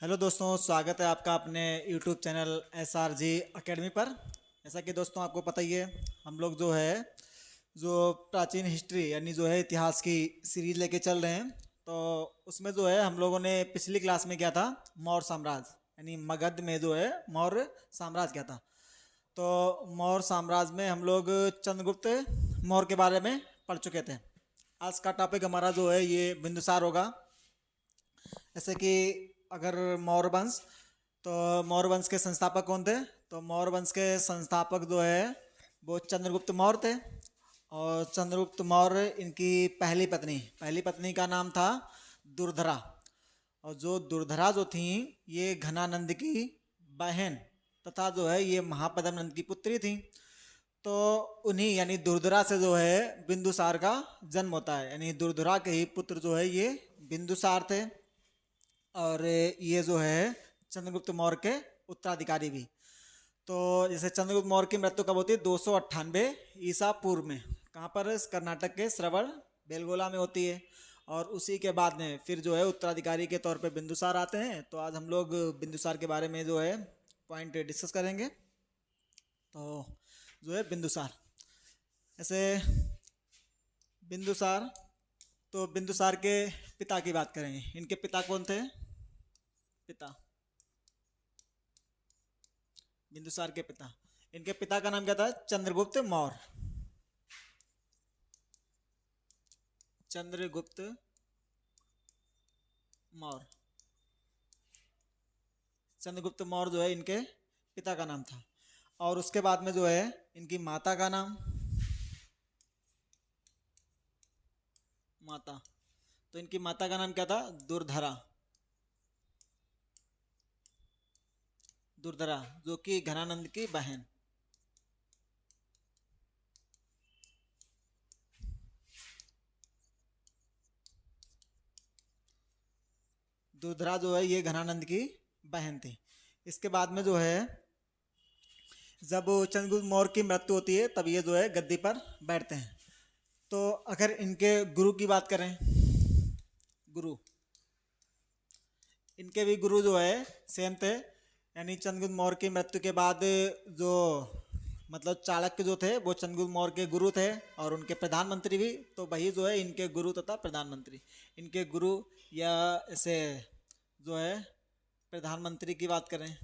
Hello दोस्तों, स्वागत है आपका अपने यूट्यूब चैनल SRG अकेडमी पर। जैसा कि दोस्तों आपको पता ही है, हम लोग जो प्राचीन हिस्ट्री यानी जो है इतिहास की सीरीज लेके चल रहे हैं। तो उसमें जो है हम लोगों ने पिछली क्लास में किया था मौर्य साम्राज्य, यानी मगध में जो है मौर्य साम्राज्य किया था। तो मौर्य साम्राज्य में हम लोग चंद्रगुप्त मौर्य के बारे में पढ़ चुके थे। आज का टॉपिक हमारा जो है ये बिंदुसार होगा। जैसे कि अगर मौर्य वंश, तो मौर्य वंश के संस्थापक कौन थे? तो मौर्य वंश के संस्थापक जो है वो चंद्रगुप्त मौर्य थे। और चंद्रगुप्त मौर्य इनकी पहली पत्नी का नाम था दुर्धरा। और जो दुर्धरा जो थी, ये घनानंद की बहन तथा जो है ये महापद्म नंद की पुत्री थी। तो उन्हीं यानी दुर्धरा से जो है बिंदुसार का जन्म होता है, यानी दुर्धरा के ही पुत्र जो है ये बिंदुसार थे। और ये जो है चंद्रगुप्त मौर्य के उत्तराधिकारी भी। तो जैसे चंद्रगुप्त मौर्य की मृत्यु कब होती है? 298 ईसा पूर्व में। कहाँ पर? कर्नाटक के श्रवण बेलगोला में होती है। और उसी के बाद में फिर जो है उत्तराधिकारी के तौर पे बिंदुसार आते हैं। तो आज हम लोग बिंदुसार के बारे में जो है पॉइंट डिस्कस करेंगे। तो जो है बिंदुसार, ऐसे बिंदुसार, तो बिंदुसार के पिता की बात करेंगे। इनके पिता कौन थे? पिता, बिंदुसार के पिता, इनके पिता का नाम क्या था? चंद्रगुप्त मौर्य। चंद्रगुप्त मौर्य, चंद्रगुप्त मौर्य जो है इनके पिता का नाम था। और उसके बाद में जो है इनकी माता का नाम, माता, तो इनकी माता का नाम क्या था? दुर्धरा। दुर्धरा जो कि घनानंद की बहन। दुर्धरा जो है ये घनानंद की बहन थी। इसके बाद में जो है जब चंद्रगुप्त मौर्य की मृत्यु होती है तब ये जो है गद्दी पर बैठते हैं। तो अगर इनके गुरु की बात करें, गुरु, इनके भी गुरु जो है सेम थे। यानी चंद्रगुप्त मौर्य की मृत्यु के बाद जो मतलब चाणक्य जो थे वो चंद्रगुप्त मौर्य के गुरु थे और उनके प्रधानमंत्री भी। तो वही जो है इनके गुरु तथा प्रधानमंत्री। इनके गुरु या ऐसे जो है प्रधानमंत्री की बात करें,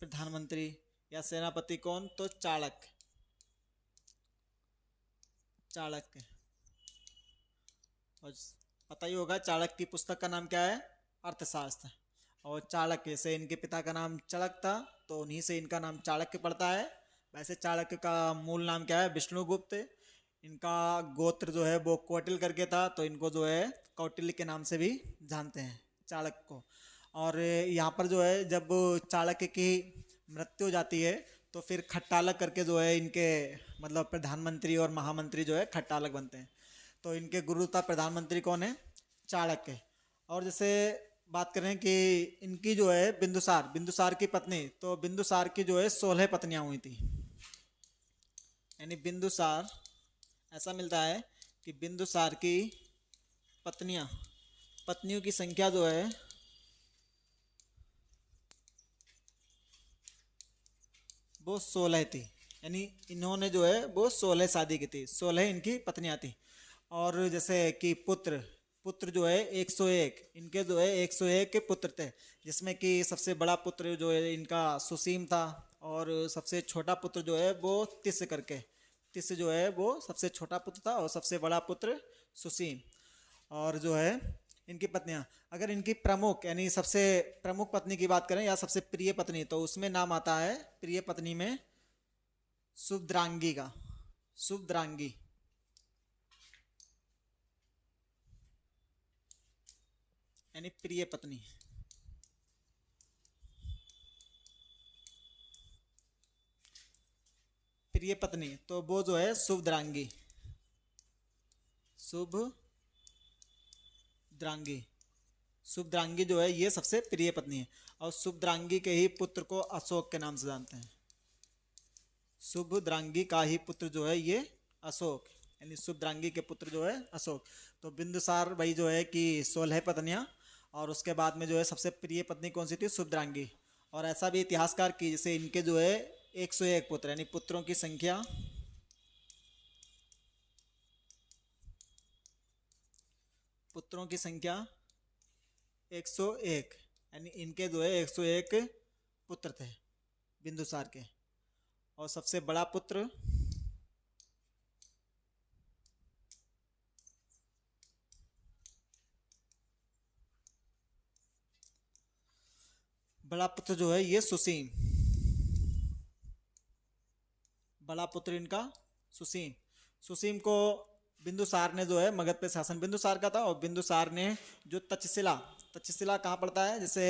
प्रधानमंत्री या सेनापति कौन? तो चाणक्य। चाणक्य, और पता ही होगा चाणक्य की पुस्तक का नाम क्या है? अर्थशास्त्र। और चाणक्य से इनके पिता का नाम चणक था, तो उन्हीं से इनका नाम चाणक्य पड़ता है। वैसे चाणक्य का मूल नाम क्या है? विष्णुगुप्त। इनका गोत्र जो है वो कौटिल करके था, तो इनको जो है कौटिल्य के नाम से भी जानते हैं, चाणक्य को। और यहाँ पर जो है जब चाणक्य की मृत्यु हो जाती है तो फिर खट्टालक करके जो है इनके मतलब प्रधानमंत्री और महामंत्री जो है खट्टालक बनते हैं। तो इनके गुरु था प्रधानमंत्री कौन है? चाणक्य। और जैसे बात करें कि इनकी जो है बिंदुसार, बिंदुसार की पत्नी, तो बिंदुसार की जो है 16 पत्नियां हुई थी। यानी बिंदुसार, ऐसा मिलता है कि बिंदुसार की पत्नियां, पत्नियों की संख्या जो है वो 16 थी। यानी इन्होंने जो है वो 16 शादी की थी, 16 इनकी पत्नियां थी। और जैसे कि पुत्र, पुत्र जो है 101, इनके जो है 101 के पुत्र थे। जिसमें कि सबसे बड़ा पुत्र जो है इनका सुसीम था। और सबसे छोटा पुत्र जो है वो तिस्य करके, तिस्य जो है वो सबसे छोटा पुत्र था और सबसे बड़ा पुत्र सुसीम। और जो है इनकी पत्नियां, अगर इनकी प्रमुख यानी सबसे प्रमुख पत्नी की बात करें या सबसे प्रिय पत्नी, तो उसमें नाम आता है प्रिय पत्नी में सुभद्रांगी का। सुभद्रांगी, यानी प्रिय पत्नी। प्रिय पत्नी तो वो जो है शुभद्रांगी, शुभद्रांगी। शुभद्रांगी जो है ये सबसे प्रिय पत्नी है। और शुभद्रांगी के ही पुत्र को अशोक के नाम से जानते हैं। शुभद्रांगी का ही पुत्र जो है ये अशोक, यानी शुभद्रांगी के पुत्र जो है अशोक। तो बिंदुसार भाई जो है कि 16 पत्नियां, और उसके बाद में जो है सबसे प्रिय पत्नी कौन सी थी, शुभद्रांगी। और ऐसा भी इतिहासकार की जैसे इनके जो है 101 पुत्र, यानी पुत्रों की संख्या पुत्रों की संख्या 101, यानी इनके जो है 101 पुत्र थे बिंदुसार के। और सबसे बड़ा पुत्र बड़ा पुत्र जो है ये सुसीम, बड़ा पुत्र इनका सुसीम। सुसीम को बिंदुसार ने जो है मगध पे शासन बिंदुसार का था, और बिंदुसार ने जो तक्षशिला, तक्षशिला कहाँ पड़ता है, जैसे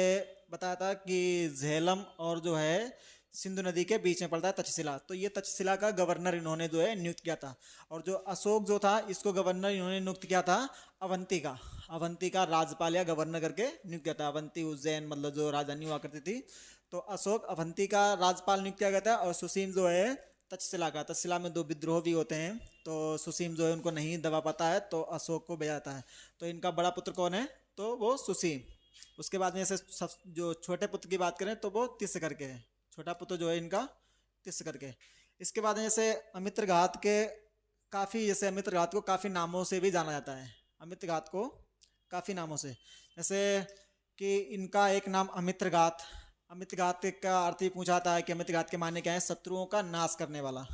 बताया था कि झेलम और जो है सिंधु नदी के बीच में पड़ता है तक्षशिला। तो ये तक्षशिला का गवर्नर इन्होंने जो है नियुक्त किया था। और जो अशोक जो था इसको गवर्नर इन्होंने नियुक्त किया था अवंती का, अवंती का राज्यपाल या गवर्नर करके नियुक्त किया था। अवंती उज्जैन मतलब जो राजधानी हुआ करती थी। तो अशोक अवंती का राज्यपाल नियुक्त किया गया था, और सुसीम जो है तक्षशिला का। तक्षशिला में 2 विद्रोह भी होते हैं, तो सुसीम जो है उनको नहीं दबा पाता है, तो अशोक को भेजा जाता है। तो इनका बड़ा पुत्र कौन है, तो वो सुसीम। उसके बाद में जैसे सब जो छोटे पुत्र की बात करें तो वो तिस्य करके है, छोटा पुत्र जो है इनका तिस्य करके। इसके बाद में जैसे अमित्रघात के काफ़ी, जैसे अमित्रघात को काफ़ी नामों से भी जाना जाता है, अमित्रघात को काफ़ी नामों से। जैसे कि इनका एक नाम अमित्रघात, अमित्रघात का अर्थ ही पूछा था कि अमित्रघात के माने क्या है, शत्रुओं का नाश करने वाला।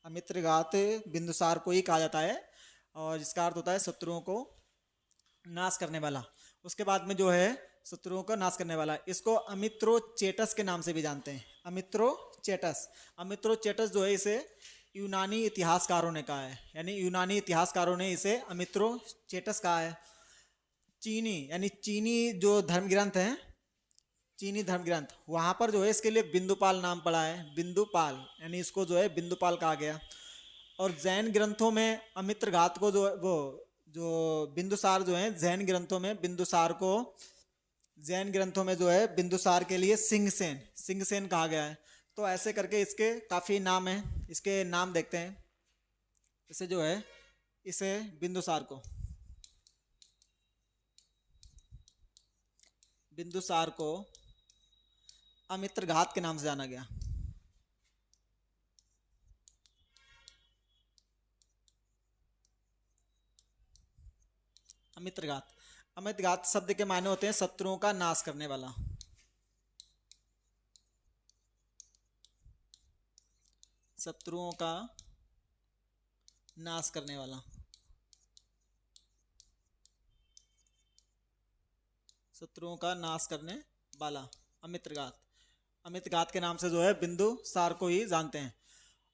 अमित्रघात बिंदुसार को ही कहा जाता है, और जिसका अर्थ होता है शत्रुओं को नाश करने वाला। उसके बाद में जो है शत्रुओं का नाश करने वाला, इसको अमित्रोचेटस के नाम से भी जानते हैं, अमित्रोचेटस। अमित्रोचेटस जो है इसे यूनानी इतिहासकारों ने कहा है, यानी यूनानी इतिहासकारों ने इसे अमित्रोचेटस कहा है। चीनी, यानी चीनी जो धर्म ग्रंथ हैं, चीनी धर्म ग्रंथ, वहाँ पर जो है इसके लिए बिंदुपाल नाम पड़ा है, बिंदुपाल, यानी इसको जो है बिंदुपाल कहा गया। और जैन ग्रंथों में अमित्रघात को जो वो जो बिंदुसार जो है, जैन ग्रंथों में बिंदुसार को, जैन ग्रंथों में जो है बिंदुसार के लिए सिंहसेन, सिंहसेन कहा गया है। तो ऐसे करके इसके काफ़ी नाम हैं, इसके नाम देखते हैं। इसे जो है इसे बिंदुसार को अमित्रघात के नाम से जाना गया। अमित्रघात, अमित्रघात शब्द के मायने होते हैं शत्रुओं का नाश करने वाला, शत्रुओं का नाश करने वाला, शत्रुओं का नाश करने वाला अमित्रघात। अमित्रघात के नाम से जो है बिंदुसार को ही जानते हैं।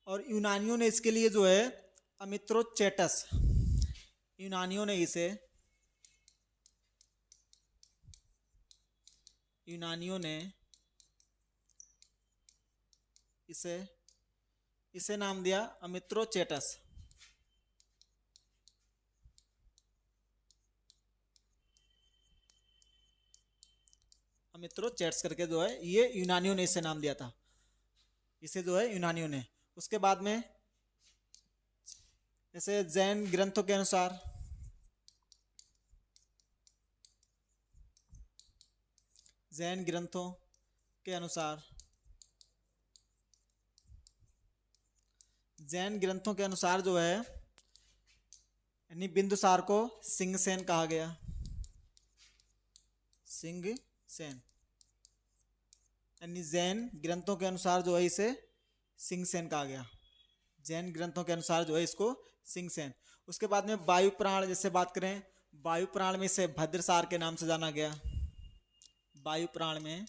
और यूनानियों ने इसके लिए जो है अमित्रोचेटस, यूनानियों ने इसे, यूनानियों ने इसे इसे नाम दिया अमित्रोचेटस। अमित्रोचेटस करके जो है ये यूनानियों ने इसे नाम दिया था, इसे जो है यूनानियों ने। उसके बाद में जैसे जैन ग्रंथों के अनुसार, जैन ग्रंथों के अनुसार, जैन ग्रंथों के अनुसार जो है यानी बिंदुसार को सिंहसेन कहा गया, सिंहसेन, यानी जैन ग्रंथों के अनुसार जो है इसे सिंहसेन कहा गया, जैन ग्रंथों के अनुसार जो है इसको सिंहसेन। उसके बाद में वायु प्राण जैसे बात करें, वायु प्राण में इसे भद्रसार के नाम से जाना गया, वायु प्राण में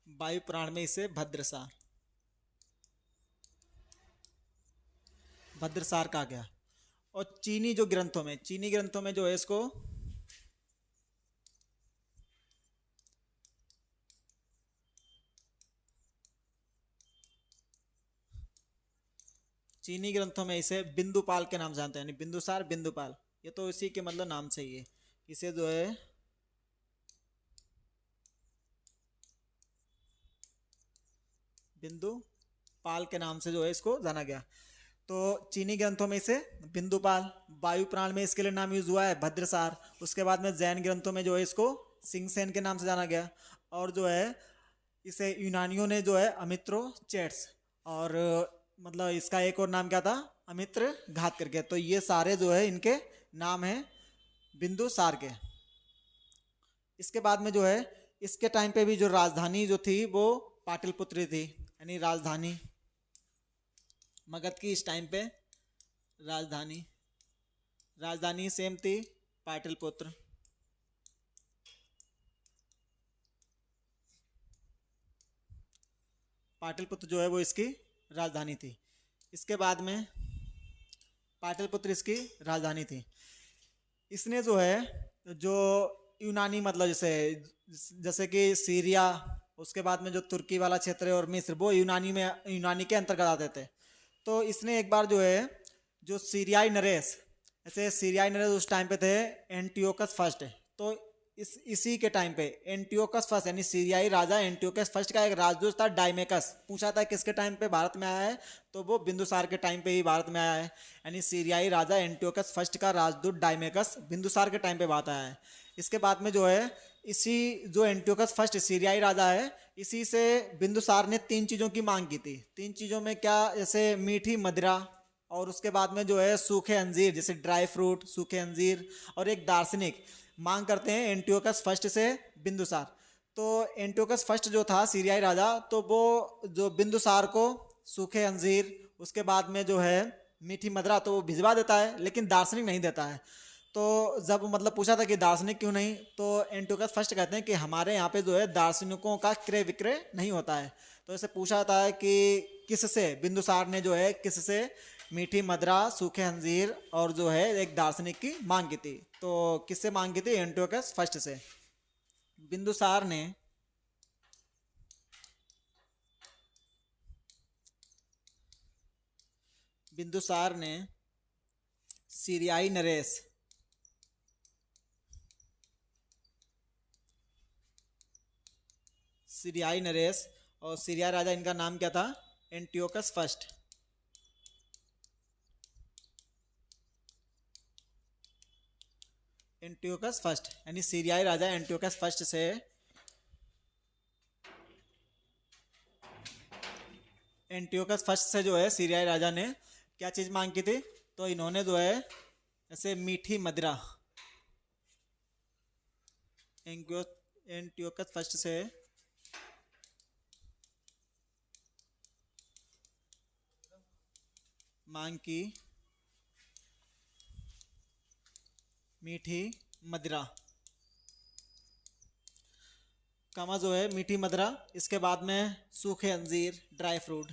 वायु प्राण में इसे भद्रसार, भद्रसार कहा गया। और चीनी जो ग्रंथों में, चीनी ग्रंथों में जो है इसको चीनी ग्रंथों में इसे बिंदुपाल के नाम से जानते हैं, यानी बिंदुसार, बिंदुपाल, ये तो इसी के मतलब नाम से ही है। इसे जो है बिंदु पाल के नाम से जो है इसको जाना गया। तो चीनी ग्रंथों में इसे बिंदुपाल, वायु पुराण में इसके लिए नाम यूज हुआ है भद्रसार। उसके बाद में जैन ग्रंथों में जो है इसको सिंगसेन के नाम से जाना गया। और जो है इसे यूनानियों ने जो है अमित्रो चेट्स, और मतलब इसका एक और नाम क्या था, अमित्र घात करके। तो ये सारे जो है इनके नाम हैं बिंदुसार के। इसके बाद में जो है इसके टाइम पे भी जो राजधानी जो थी वो पाटलिपुत्र थी, यानी राजधानी मगध की इस टाइम पे राजधानी राजधानी सेम थी पाटलिपुत्र। पाटलिपुत्र जो है वो इसकी राजधानी थी। इसके बाद में पाटलिपुत्र इसकी राजधानी थी। इसने जो है जो यूनानी मतलब जैसे कि सीरिया, उसके बाद में जो तुर्की वाला क्षेत्र है और मिस्र, वो यूनानी के अंतर्गत आते थे। तो इसने एक बार जो है जो सीरियाई नरेश, ऐसे सीरियाई नरेश उस टाइम पे थे एंटियोकस फर्स्ट। तो इसी के टाइम पे एंटियोकस फर्स्ट यानी सीरियाई राजा एंटियोकस फर्स्ट का एक राजदूत था डाइमेकस। पूछा था किसके टाइम पे भारत में आया है, तो वो बिंदुसार के टाइम पे ही भारत में आया है। यानी सीरियाई राजा एंटियोकस फर्स्ट का राजदूत डाइमेकस बिंदुसार के टाइम पे भारत आया है। इसके बाद में जो है इसी जो एंटियोकस फर्स्ट सीरियाई राजा है, इसी से बिंदुसार ने 3 चीज़ों की मांग की थी। 3 चीज़ों में क्या, जैसे मीठी मदिरा, और उसके बाद में जो है सूखे अंजीर, जैसे ड्राई फ्रूट, सूखे अंजीर, और एक दार्शनिक मांग करते हैं एंटियोकस फर्स्ट से बिंदुसार। तो एंटियोकस फर्स्ट जो था सीरियाई राजा, तो वो जो बिंदुसार को सूखे अंजीर, उसके बाद में जो है मीठी मदिरा तो वो भिजवा देता है, लेकिन दार्शनिक नहीं देता है। तो जब मतलब पूछा था कि दार्शनिक क्यों नहीं, तो एंटियोकस फर्स्ट कहते हैं कि हमारे यहाँ पे जो है दार्शनिकों का क्रय विक्रय नहीं होता है। तो ऐसे पूछा था कि किससे, बिंदुसार ने जो है किससे मीठी मदिरा, सूखे अंजीर और जो है एक दार्शनिक की मांग की थी। तो किससे मांग की थी, एंटियोकस फर्स्ट से। बिंदुसार ने सीरियाई नरेश और सीरिया राजा, इनका नाम क्या था, एंटियोकस फर्स्ट। एंटियोकस फर्स्ट यानी सीरियाई राजा एंटियोकस फर्स्ट से जो है सीरियाई राजा ने क्या चीज़ मांग की थी, तो इन्होंने जो है ऐसे मीठी मदिरा एंटियोकस फर्स्ट से मांग की मीठी मदिरा, कामा जो है मीठी मदिरा, इसके बाद में सूखे अंजीर, ड्राई फ्रूट,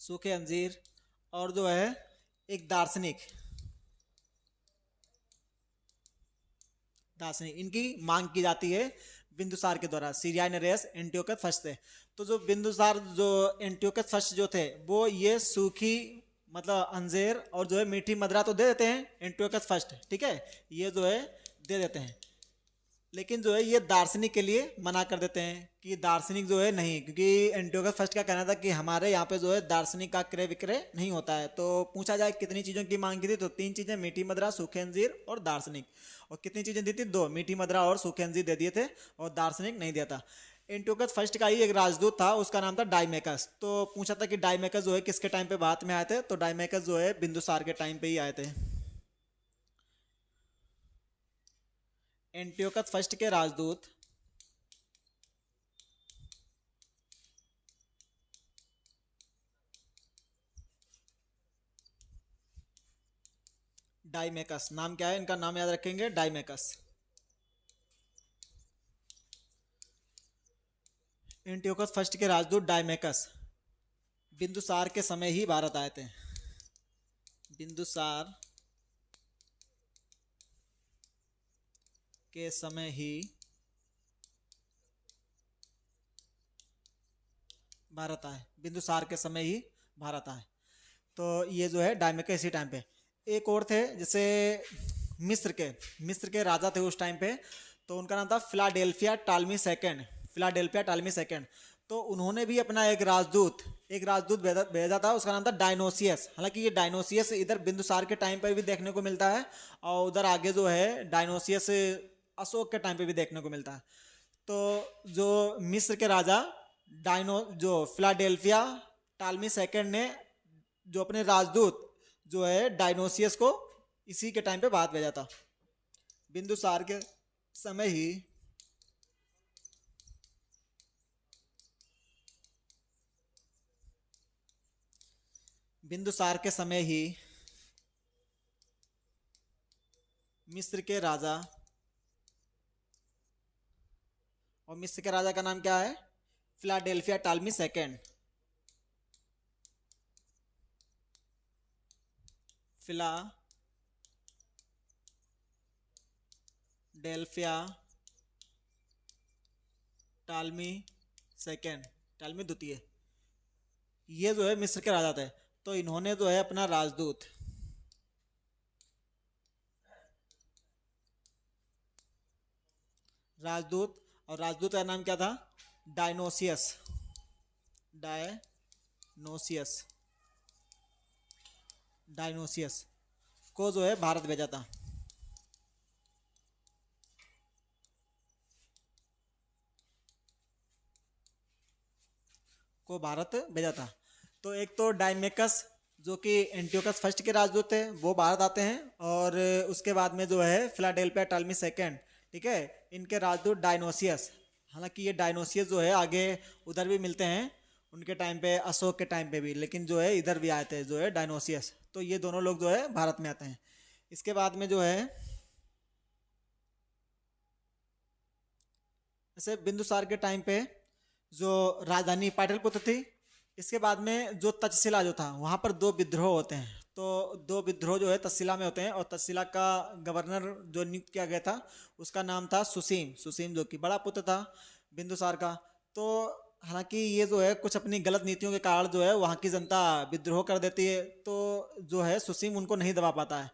सूखे अंजीर, और जो है एक दार्शनिक, इनकी मांग की जाती है बिंदुसार के द्वारा सीरियाई नरेश एंटियोकस फर्स्ट से। तो जो बिंदुसार जो एंटियोकस फर्स्ट जो थे, वो ये सूखी मतलब अंजीर और जो है मीठी मदिरा तो दे देते हैं एंटियोकस फर्स्ट, ठीक है, ये जो है दे देते हैं, लेकिन जो है ये दार्शनिक के लिए मना कर देते हैं कि दार्शनिक जो है नहीं, क्योंकि एंटियोकस फर्स्ट का कहना था कि हमारे यहाँ पे जो है दार्शनिक का क्रय विक्रय नहीं होता है। तो पूछा जाए कितनी चीज़ों की मांग की थी, तो 3 चीज़ें, मीठी मदिरा, सूखे अंजीर और दार्शनिक। और कितनी चीज़ें दी थी, 2, मीठी मदिरा और सूखे अंजीर दे दिए थे और दार्शनिक नहीं दिया था। एंटियोकस फर्स्ट का ही एक राजदूत था, उसका नाम था डाइमेकस। तो पूछा था कि डाइमेकस जो है किसके टाइम पे भारत में आए थे, तो डाइमेकस जो है बिंदुसार के टाइम पे ही आए थे। एंटियोकस फर्स्ट के राजदूत डाइमेकस, नाम क्या है इनका, नाम याद रखेंगे, डाइमेकस। एंटियोकस फर्स्ट के राजदूत डाइमेकस बिंदुसार के समय ही भारत आए थे। बिंदुसार के समय ही भारत आए, बिंदुसार के समय ही भारत आए। तो ये जो है डाइमेकस इसी टाइम पे। एक और थे जैसे मिस्र के राजा थे उस टाइम पे, तो उनका नाम था Philadelphia Ptolemy second. Philadelphia Ptolemy second. तो उन्होंने भी अपना एक राजदूत भेजा था, उसका नाम था डायनोसियस। हालांकि ये डायनोसियस इधर बिंदुसार के टाइम पर भी देखने को मिलता है, और उधर आगे जो है डायनोसियस अशोक के टाइम पे भी देखने को मिलता है। तो जो मिस्र के राजा जो फिलाडेल्फिया टालमी सेकंड ने जो अपने राजदूत जो है डायनोसियस को इसी के टाइम पे भारत भेजा था। बिंदुसार के समय ही बिंदुसार के समय ही मिस्र के राजा, और मिस्र के राजा का नाम क्या है? Philadelphia Ptolemy second. Philadelphia Ptolemy second, Ptolemy द्वितीय, ये जो है मिस्र के राजा थे। तो इन्होंने जो है अपना राजदूत, और राजदूत का नाम क्या था? डायनोसियस। डायनोसियस डायनोसियस को जो है भारत भेजा था। तो एक तो डायमेकस जो कि एंटियोकस फर्स्ट के राजदूत थे, वो भारत आते हैं। और उसके बाद में जो है फिलाडेल्फिया टालमी सेकंड, ठीक है, इनके राजदूत डायनोसियस। हालांकि ये डायनोसियस जो है आगे उधर भी मिलते हैं, उनके टाइम पे, अशोक के टाइम पे भी, लेकिन जो है इधर भी आए थे जो है डायनोसियस। तो ये दोनों लोग जो है भारत में आते हैं। इसके बाद में जो है जैसे बिंदुसार के टाइम पे जो राजधानी पाटलिपुत्र थी, इसके बाद में जो तक्षशिला जो था, वहाँ पर दो विद्रोह होते हैं। तो दो विद्रोह जो है तक्षशिला में होते हैं, और तक्षशिला का गवर्नर जो नियुक्त किया गया था उसका नाम था सुसीम जो कि बड़ा पुत्र था बिंदुसार का। तो हालांकि ये जो है कुछ अपनी गलत नीतियों के कारण जो है वहाँ की जनता विद्रोह कर देती है, तो जो है सुसीम उनको नहीं दबा पाता है।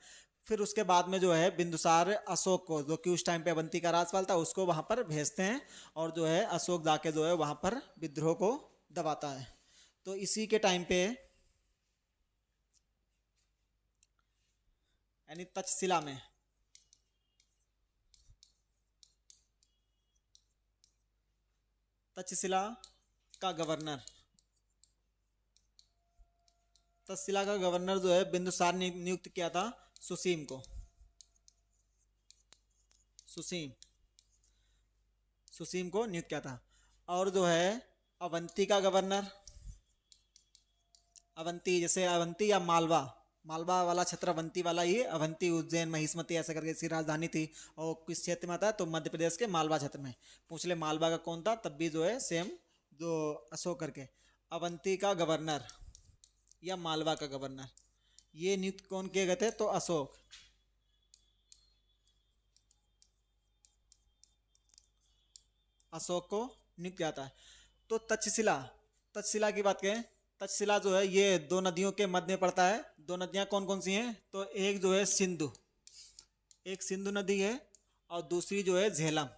फिर उसके बाद में जो है बिंदुसार अशोक को, जो कि उस टाइम पे अवंती का राजपाल था, उसको वहाँ पर भेजते हैं, और जो है अशोक जाके जो है वहाँ पर विद्रोह को दबाता है। तो इसी के टाइम पे यानी तक्षशिला का गवर्नर तक्षशिला का गवर्नर जो है बिंदुसार ने नियुक्त किया था सुसीम को। सुसीम सुसीम को नियुक्त किया था। और जो है अवंती का गवर्नर, अवंती जैसे अवंती या मालवा, मालवा वाला क्षेत्र अवंती वाला, ही अवंती उज्जैन महिष्मती ऐसा करके इसकी राजधानी थी। और किस क्षेत्र में आता है? तो मध्य प्रदेश के मालवा क्षेत्र में। पूछ ले मालवा का कौन था, तब भी जो है सेम जो अशोक करके। अवंती का गवर्नर या मालवा का गवर्नर, ये नियुक्त कौन किए गए थे? तो अशोक को नियुक्त किया था। तो तक्षशिला की बात करें, तक्षशिला जो है ये दो नदियों के मध्य में पड़ता है। दो नदियां कौन कौन सी हैं? तो एक जो है एक सिंधु नदी है, और दूसरी जो है झेलम।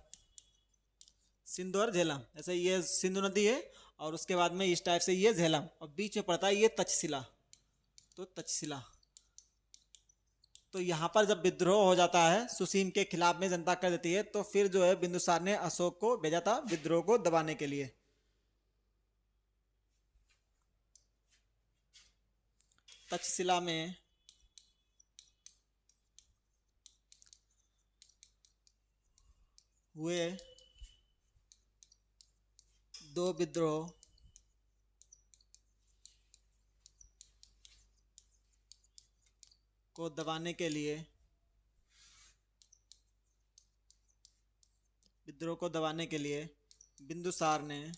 सिंधु और झेलम, ऐसे ये सिंधु नदी है, और उसके बाद में इस टाइप से ये झेलम, और बीच में पड़ता है ये तक्षशिला। तो तक्षशिला, तो यहाँ पर जब विद्रोह हो जाता है, सुसीम के खिलाफ में जनता कर देती है, तो फिर जो है बिंदुसार ने अशोक को भेजा था विद्रोह को दबाने के लिए। तक्षशिला में हुए दो विद्रोह को दबाने के लिए बिंदुसार ने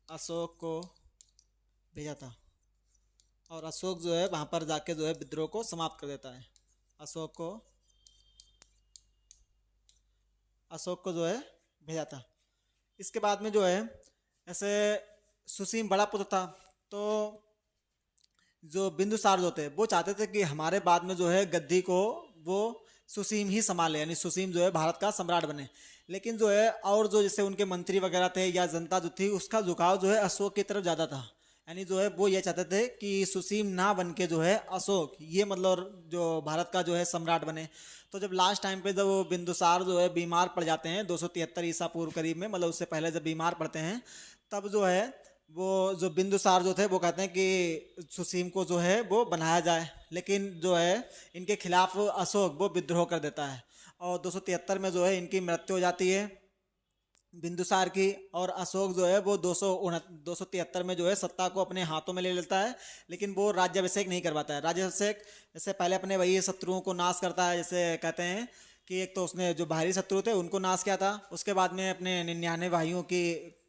अशोक को भेजा था। और अशोक जो है वहां पर जाके जो है विद्रोह को समाप्त कर देता है। अशोक को अशोक को जो है भेजा था। इसके बाद में जो है ऐसे सुसीम बड़ा पुत्र था, तो जो बिंदुसार जो थे वो चाहते थे कि हमारे बाद में जो है गद्दी को वो सुसीम ही संभाले, यानी सुसीम जो है भारत का सम्राट बने। लेकिन जो है और जो जैसे उनके मंत्री वगैरह थे या जनता जो थी उसका झुकाव जो है अशोक की तरफ ज़्यादा था, यानी जो है वो ये चाहते थे कि सुसीम ना बन के जो है अशोक ये मतलब जो भारत का जो है सम्राट बने। तो जब लास्ट टाइम पे जब वो बिंदुसार जो है बीमार पड़ जाते हैं 273 ईसा पूर्व करीब में, मतलब उससे पहले जब बीमार पड़ते हैं तब जो है वो जो बिंदुसार जो थे वो कहते हैं कि सुसीम को जो है वो बनाया जाए, लेकिन जो है इनके खिलाफ अशोक वो विद्रोह कर देता है और 273 में जो है इनकी मृत्यु हो जाती है बिंदुसार की। और अशोक जो है वो 273 में जो है सत्ता को अपने हाथों में ले लेता है, लेकिन वो राज्याभिषेक नहीं करवाता है। राज्याभिषेक जैसे पहले अपने वही शत्रुओं को नाश करता है, जैसे कहते हैं कि एक तो उसने जो बाहरी शत्रु थे उनको नाश किया था, उसके बाद में अपने 99 भाइयों की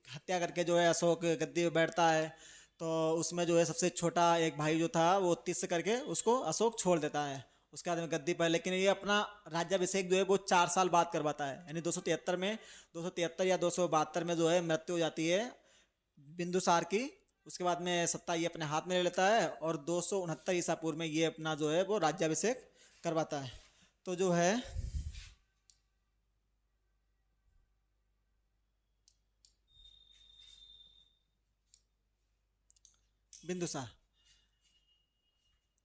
हत्या करके जो है अशोक गद्दी पे बैठता है। तो उसमें जो है सबसे छोटा एक भाई जो था वो 30 करके उसको अशोक छोड़ देता है उसके बाद में गद्दी पर। लेकिन ये अपना राज्याभिषेक जो है वो 4 साल बाद करवाता है, यानी 273 में, 273 या 272 में जो है मृत्यु हो जाती है बिंदुसार की। उसके बाद में सत्ता ये अपने हाथ में ले लेता है और 269 ईसा पूर्व में ये अपना जो है वो राज्याभिषेक करवाता है। तो जो है बिंदुसार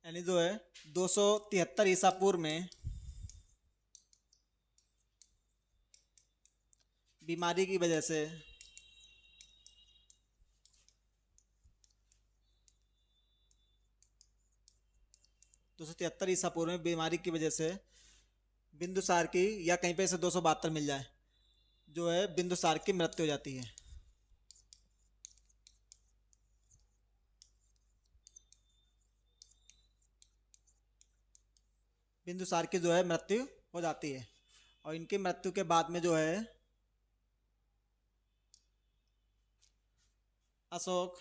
यानी जो है 273 ईसा पूर्व में बीमारी की वजह से 273 ईसा पूर्व में बीमारी की वजह से बिंदुसार की, या कहीं पे से 272 मिल जाए, जो है बिंदुसार की मृत्यु हो जाती है। बिंदुसार की जो है मृत्यु हो जाती है और इनकी मृत्यु के बाद में जो है अशोक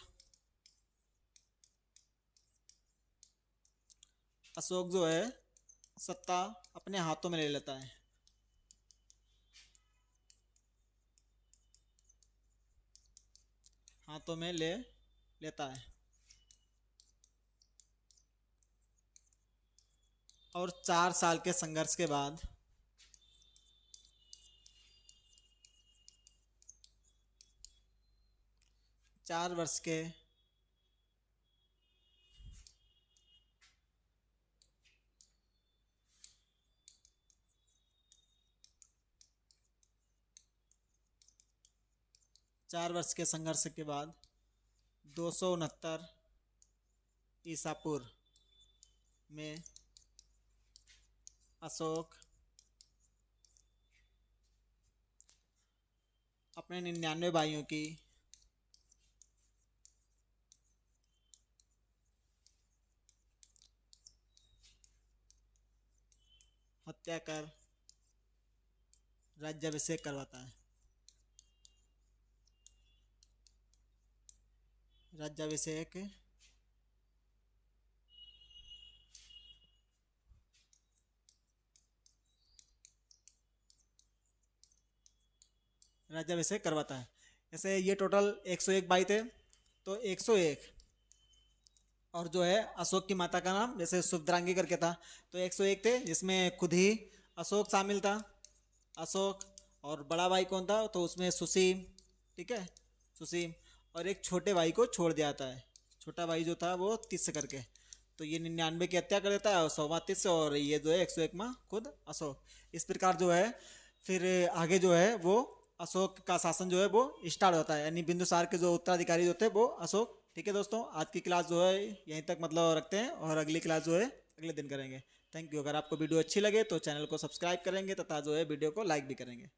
अशोक जो है सत्ता अपने हाथों में ले लेता है। हाथों में ले लेता है और 4 साल के संघर्ष के बाद 4 वर्ष के 4 वर्ष के संघर्ष के बाद 269 ईसा पूर्व में अशोक अपने 99 भाइयों की हत्या कर राज्याभिषेक करवाता है। राज्याभिषेक राज्याभिषेक करवाता है। जैसे ये टोटल 101 भाई थे, तो 101 और जो है अशोक की माता का नाम जैसे सुभद्रांगी करके था, तो 101 थे जिसमें खुद ही अशोक शामिल था। अशोक और बड़ा भाई कौन था, तो उसमें सुसीम, ठीक है, सुसीम, और एक छोटे भाई को छोड़ दिया जाता है। छोटा भाई जो था वो 30 करके, तो ये 99 की हत्या कर देता है और 100 और ये जो है 101 में खुद अशोक। इस प्रकार जो है फिर आगे जो है वो अशोक का शासन जो है वो स्टार्ट होता है, यानी बिंदुसार के जो उत्तराधिकारी जो थे वो अशोक। ठीक है दोस्तों, आज की क्लास जो है यहीं तक मतलब रखते हैं और अगली क्लास जो है अगले दिन करेंगे। Thank you. अगर आपको वीडियो अच्छी लगे तो चैनल को सब्सक्राइब करेंगे तथा जो है वीडियो को लाइक भी करेंगे।